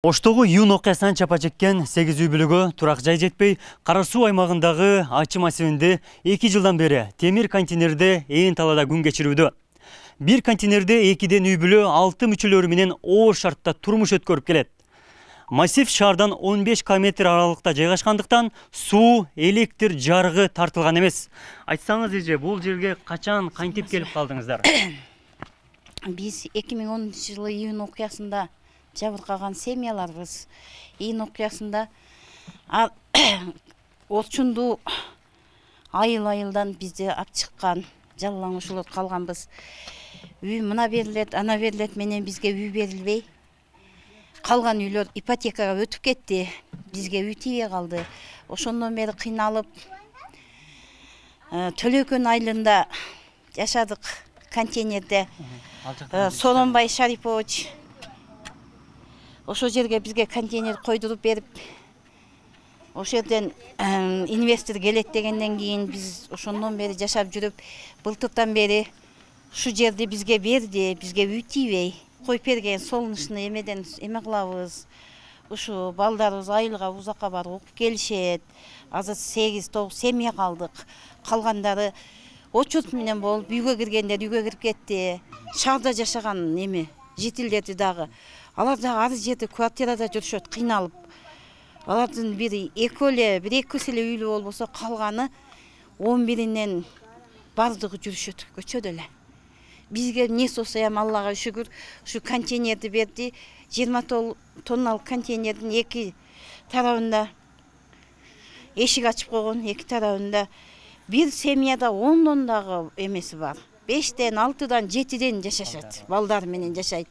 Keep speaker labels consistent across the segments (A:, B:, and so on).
A: Оштогу июнь окуясынан чапа чеккен 8 үй бүлөгө турак жай жетпей, Кара Суу аймагындагы Ачы массивинде 2 жылдан бери темир контейнерде ээн талаада күн кечирүүдө. Бир контейнерде 2ден үй бүлө 6 мүчөлөрү менен оор шартта турмуш өткөрүп келет. Массив шаардан 15 км аралыкта жайгашкандыктан суу, электр жарыгы тартылган эмес. Айтсаңыз эже, бул жерге качан кантип келип калдыңыздар?
B: Биз 2010 жылы июнь окуясында жабыркаган семьяларбыз. Июнь окуясында отчунду айыл-айылдан бизди алып чыккан, жалалаңучулар калганбыз. Үй мына берилет, ана берилет менен бизге үй берилбей, калган үйлөр ипотекага өтүп кетти. Бизге үй тийбей калды. Ошондон бери кыйналып, Төлөкөн айылында жашадык, контейнерде. Солонбай Шарипович ошо жерге бизге контейнер койдуруп берип, ошо жерден инвестор келет дегенден кийин биз ошондон бери жашап жүрүп, былтыртан бери ушу жерди бизге берди, бизге үй тийбей коюп берген. Солнечный эмеден эме кылабыз. Ушу балдарыбыз айылга узакка барып окуп келишет. Азыр 8-9 семья калдык. Калгандары очут менен болуп, үйгө киргендер үйгө кирип кетти. Шаарда жашаган эме жителдерди дагы алар дагы ар жерде квартирада жүрүшөт, кыйналып. Алардын бири бир экөөсү эле үйлүү болбосо, калганы 11-инен бардыгы жүрүшөт көчөдө эле. Бизге не болсо эми Аллага шүгүр, ушу контейнерди берди. 20 тонналык контейнердин эки тарабында эшик ачып койгон, эки тарабында бир семьяда 10дон дагы эмеси бар. 5ден, 6дан, 7ден жашашат, балдар менен жашайт.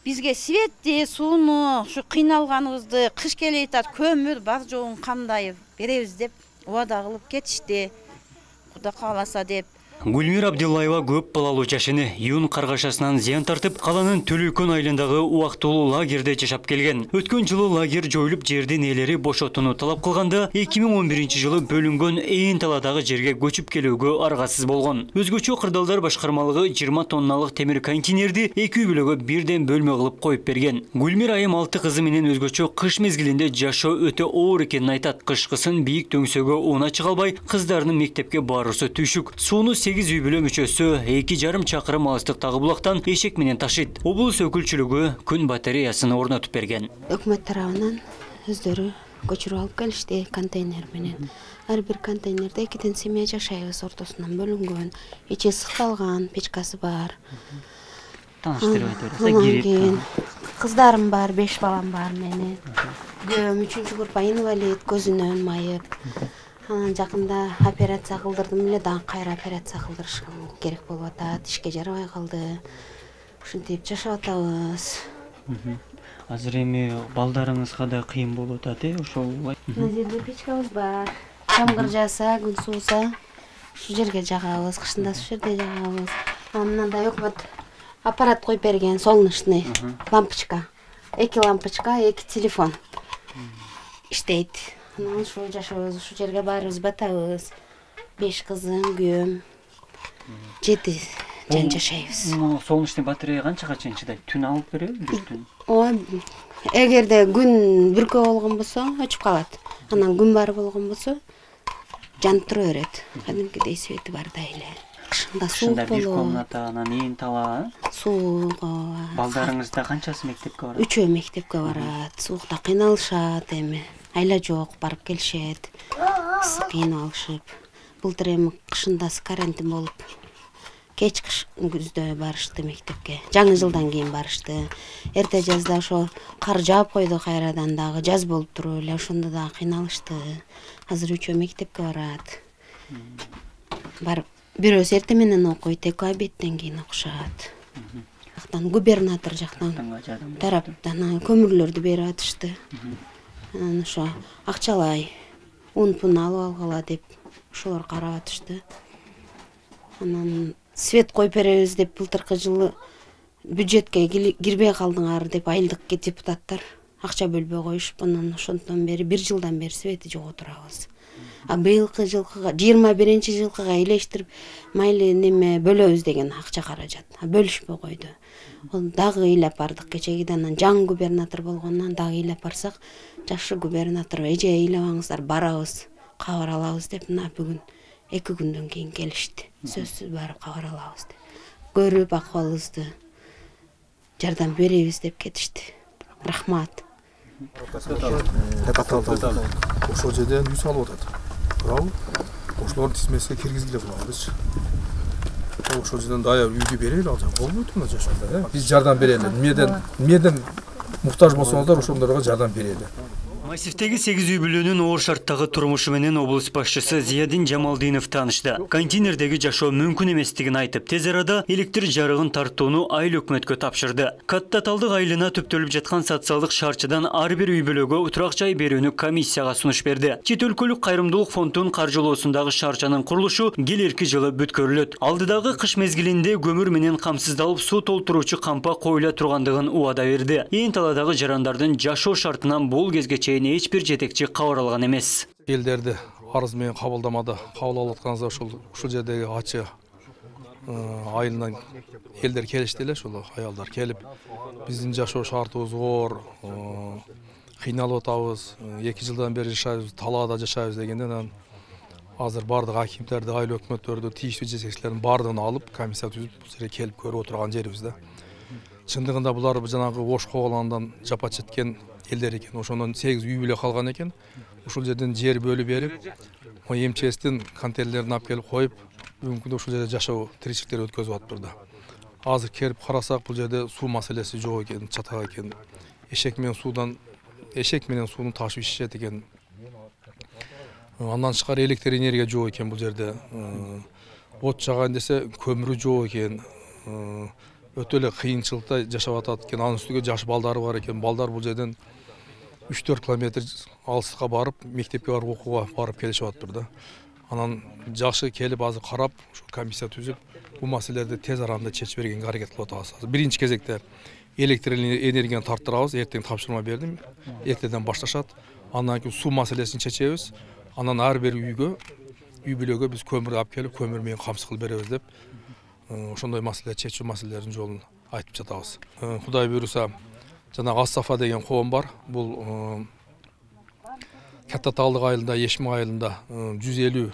B: Бизге светти, сууну, ушу кыйналганыбызды, кыш келе жатат, көмүр бар жогун кандай беребиз деп убада кылып кетишти. Кудай кааласа деп.
A: Гүлмир Абдуллаева көп балалуу жашыны июнь каргашасынан зыян тартып, каланын Төлөкөн айылындагы убактылуу лагерде жашап келген. Өткөн жылы лагер жоюлуп, жердин ээлери бошотууну талап кылганда, 2011 жылы бөлүнгөн ээн таладагы жерге көчүп келүүгө аргасыз болгон. Өзгөчө кырдаалдар башкармалыгы 20 тонналык темир контейнерди 2 үй бүлөгө бирден бөлмө кылып коюп берген. Гүлмир айым 6 кызы менен өзгөчө кыш мезгилинде жашоо өтө оор экенин айтат. Кышкысын бийик дөңсөгө уна чыга албай, кыздарынын мектепке баруусу түшүк. Сууну 8 үй бүлө мүчөсү 2,5 чакырым алыстыктагы булактан эшек менен ташыйт. Облус өкүлчүлүгү күн батареясын орнотуп берген.
C: Өкмөт тарабынан өздөрү көчүрүп алып келишти контейнер менен. Ар бир контейнерде 2ден семья жашайбыз, ортосунан бөлүнгөн, ичи ысыкталган, печкасы бар.
A: Тааныштырып айтып
C: Кыздарым бар, 5 балам бар менен. Күйөөм 3-чү группа инвалид, көзүнөн майып. Анан жакында операция кылдырдым эле, дагы кайра операция кылдырыш керек болуп атат. Ишке жарабай калды. Ушинтип жашап атабыз.
A: Азыр эми балдарыңызга да кыйын болуп атат, ошол.
C: Мына жерде печкабыз бар. Жамгыр жааса, күн сууса, ушу жерге жагабыз, кышында ушу жерде жагабыз. Мындай өкмөт аппарат коюп берген, солнечный лампочка. 2 лампочка, 2 телефон иштейт. Анан ушу жашабыз, ушу жерге баарыбыз батабыз. 5 кызым, күйөөм, 7 жан жашайбыз.
A: Солнечный батарея канчага чейин чыдайт? Түн алып береби?
C: Ооба. Эгерде күн бүркө болгон болсо, өчүп калат. Анан күн бар болгон болсо, жанып тура берет. Кадимкидей свети бардай эле. Кышында суук болот.
A: Бир комната, анан ээн тала.
C: Суук.
A: Балдарыңызда канчасы мектепке барат?
C: 3-өө мектепке барат. Суукта кыйналышат эми. Айла жок, барып келишет. Ысык кыйналышып. Былтыр эми кышында карантин болуп, кеч күздө барышты мектепке. Жаңы жылдан кийин барышты. Эрте жазда ошо кар жаап койду, кайрадан дагы жаз болуп туруп эле, ошондо дагы кыйналышты. Азыр 3-өө мектепке барат. Барып, бирөөсү эрте менен окуйт, 2 обедтен кийин окушат. Губернатор жактан тараптан көмүрлөрдү берип атышты. Анан ошо акчалай ун-пун алып алгыла деп ошолор карап атышты. Анан свет коюп беребиз деп былтыркы жылы бюджетке кирбей калдыңар деп айылдык депутаттар акча бөлбөй коюшуп, анан ошондон бери 1 жылдан бери свети жок отурабыз. А быйылкы жылкыга 21-жылкыга элештирип майли неме бөлөбүз деген акча каражат. Бөлүшпөй койду. Ол дагы ыйлап бардык кечеги, анан жаңы губернатор болгондон дагы ыйлап барсак, жакшы губернатор эже ыйлабаңыздар, барабыз, кабар алабыз деп, мына бүгүн 2 күндөн кийин келишти. Сөзсүз барып кабар алабыз деп. Көрүп акыбалыбызды жардам беребиз деп кетишти. Рахмат.
D: Ошол жерден үй салып атат. Туурабы? Ошолордун тизмесине киргизгиле кылабыз. Ошол жерден даяр үйдү берели, ал жак болбойт мына жашоодо. Биз жардам берели. Эмнеден муктаж болсоңуздар, ошондорго жардам берели.
A: Массивтегі 8 үй бүлөнүн оор шарттагы турмушу менен облус башчысы Зиядин Жамалдинов таанышты. Контейнердеги жашоо мүмкүн эместигин айтып, тез арада электр жарыгын тартууну айыл өкмөткө тапшырды. Катта талдык айылына төптөлүп жаткан социалдык шарчыдан ар бир үй бүлөгө утурак жай берүүнү комиссияга сунуш берди. Чет өлкөлүк кайрымдуулук фондунун каржылоосундагы шарчанын курулушу келерки жылы бүткөрүлөт. Алдыдагы кыш мезгилинде көмүр менен камсыздалып суу толтуруучу кампа коюла тургандыгын убада берди. Ээн таладагы жарандардын жашоо шартынан бул кезге эч бир жетекчи кабар алган эмес.
D: Элдерди арыз менен кабылдамада кабыл алып атканыбызда ушул жердеги ачы айылынан элдер келишти эле, ушул аялдар келип, биздин жашоо шартыбыз оор, кыйналып атабыз, 2 жылдан бери жашайбыз, талаада жашайбыз дегенден азыр бардык акимдерди, айыл өкмөттөрдү, тийиштүү жетекчилердин бардыгын алып, комиссия түзүп, бул жерге келип көрүп отурган жерибиз да. Чындыгында булар жанагы ош коголандан жапа четкен элдер экен. Ошондон 8 үй бүлө калган экен. Ушул жерден жер бөлүп берип, МЧСтин контейнерлерин алып келип коюп, бүгүнкү ушул жерде жашоо тиричиликтер өткөзүп атыптыр да. Азыр келип карасак, бул жерде суу маселеси жок экен, чатак экен. Эшек менен сууну ташып ишет экен. Андан тышкары электр энергия жок экен бул жерде. От жаган десе көмүрү жок экен. Өтө эле кыйынчылыкта жашап атат экен. Анын үстүгө жаш балдары бар экен. Балдар бул жерден 3-4 километр алыска барып, мектепке барып окууга барып келишип атыптыр да. Анан жакшы келип азыр карап, ушу комиссия түзүп, бул маселелерди тез арада чечип бергенге аракет кылып атабыз. Биринчи кезекте электр энергияны тарттырабыз, эртең тапшырма бердим. Эртеден башташат. Андан кийин суу маселесин чечебиз. Анан ар бир үй бүлөгө биз көмүр алып келип, көмүр менен камсыз кылып беребиз деп, ошондой маселе чечүү маселелеринин жолун айтып жатабыз. Кудай буйруса, жана Ас-Сафа деген коом бар. Бул Катта Талдык айылында, Ешмик айылында 150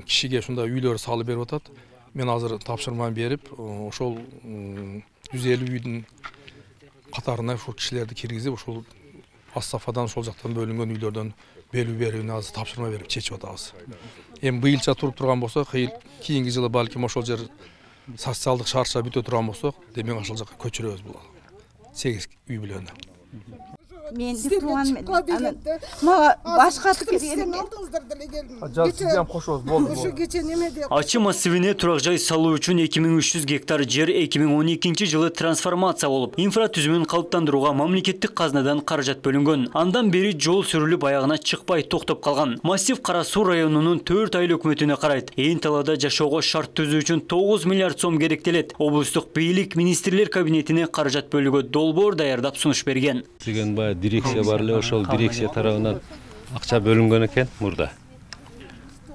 D: кишиге ушундай үйлөр салып берип атат. Мен азыр тапшырма берип, ошол 150 үйдүн катарына ушул кишилерди киргизип, ушул Ас-Сафадан ошол жактан бөлүнгөн үйлөрдөн белүү берүүнү азыр тапшырма берип чечип атабыз. Эми быйылча туруп турган болсо, кийинки жылы балким ошол жер социалдык шарча бүтө турган болсок, демек ошол жака көчүрөбүз бул 8 үй бүлөнү.
B: Мен туган мага башкаты келген.
D: Сизден кошобуз болду.
E: Ушу кече немеде?
A: Ачы массивине турак жай салуу үчүн 2300 гектар жер 2012 жылы трансформация болуп, инфра түзүмүн калыптандырууга мамлекеттик казнадан каражат бөлүнгөн. Андан бери жол сүрүлүп аягына чыкпай токтоп калган. Массив Кара Суу районунун 4 айыл өкмөтүнө карайт. Ээн талаада жашоого шарт түзүү үчүн 9 миллиард сом керектелет. Облустук бийлик министрлер кабинетине каражат бөлүүгө долбоор даярдап сунуш берген.
F: Дирекция бар эле, ошол дирекция тарабынан акча бөлүнгөн экен мурда.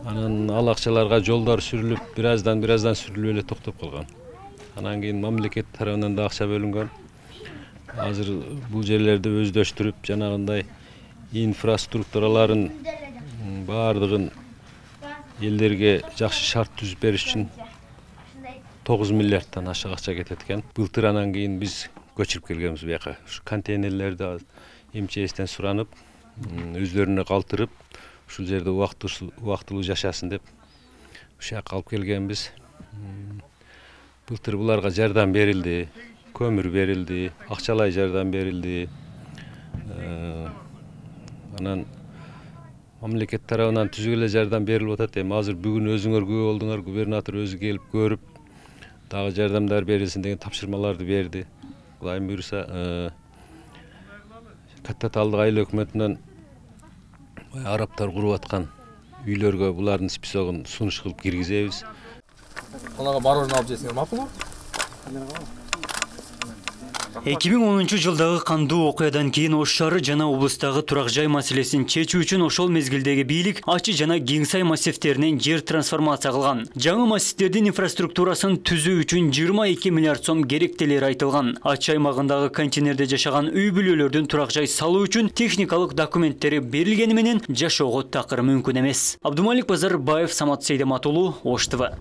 F: Анан ал акчаларга жолдор сүрүлүп, бираздан сүрүлүп эле токтоп калган. Анан кийин мамлекет тарабынан да акча бөлүнгөн. Азыр бул жерлерди өздөштүрүп, жанагындай инфраструктураларын баардыгын элдерге жакшы шарт түзүп бериш үчүн 9 миллиардтан ашык акча кетет экен. Былтыр анан кийин биз көчүрүп келгенбиз буяка. Ушу контейнерлерди МЧСтен суранып, өздөрүнө калтырып, ушул жерде убактылуу жашасын деп ушул жака алып келгенбиз. Былтыр буларга жардам берилди, көмүр берилди, акчалай жардам берилди. Анан мамлекет тарабынан түзүк эле жардам берилип атат. Эми азыр бүгүн өзүңөр күбө болдуңар, губернатор өзү келип көрүп, дагы жардамдар берилсин деген тапшырмаларды берди. Кудай буйруса, Катта Талдык айыл өкмөтүнөн арабтар куруп аткан үйлөргө булардын списогун сунуш кылып киргизебиз.
D: Анага мороженое алып жесеңер макулбу?
A: 2010 жылдагы кандуу окуядан кийин Ош шаары жана облустагы турак жай маселесин чечүү үчүн ошол мезгилдеги бийлик Ачы жана Кеңсай массивтеринен жер трансформация кылган. Жаңы массивтердин инфраструктурасын түзүү үчүн 22 миллиард сом керектелери айтылган. Ачы аймагындагы контейнерде жашаган үй бүлөлөрдүн турак жай салуу үчүн техникалык документтери берилгени менен жашоого такыр мүмкүн эмес. Абдумалик Базарбаев, Самат Сейдемат уулу, Ош ТВ.